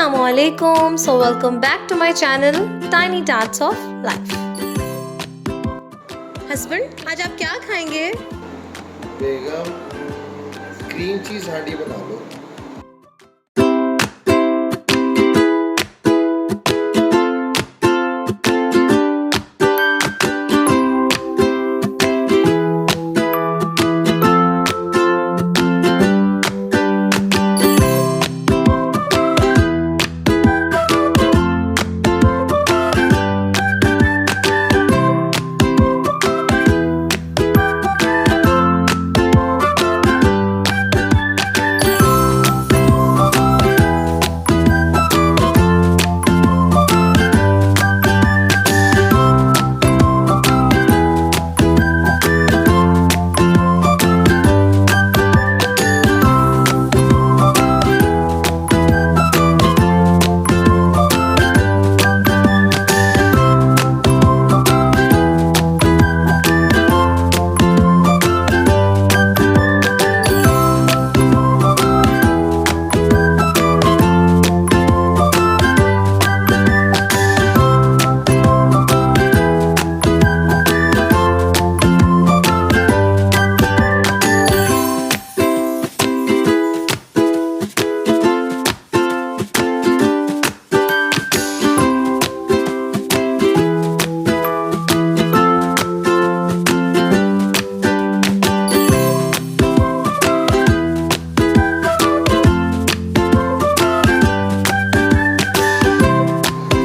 Assalamualaikum. So welcome back to my channel Tiny Tarts of Life. Husband आज आप क्या खाएंगे? बेगम क्रीम चीज हांडी बना लो।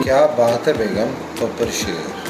क्या बात है बेगम, ऊपर शेर।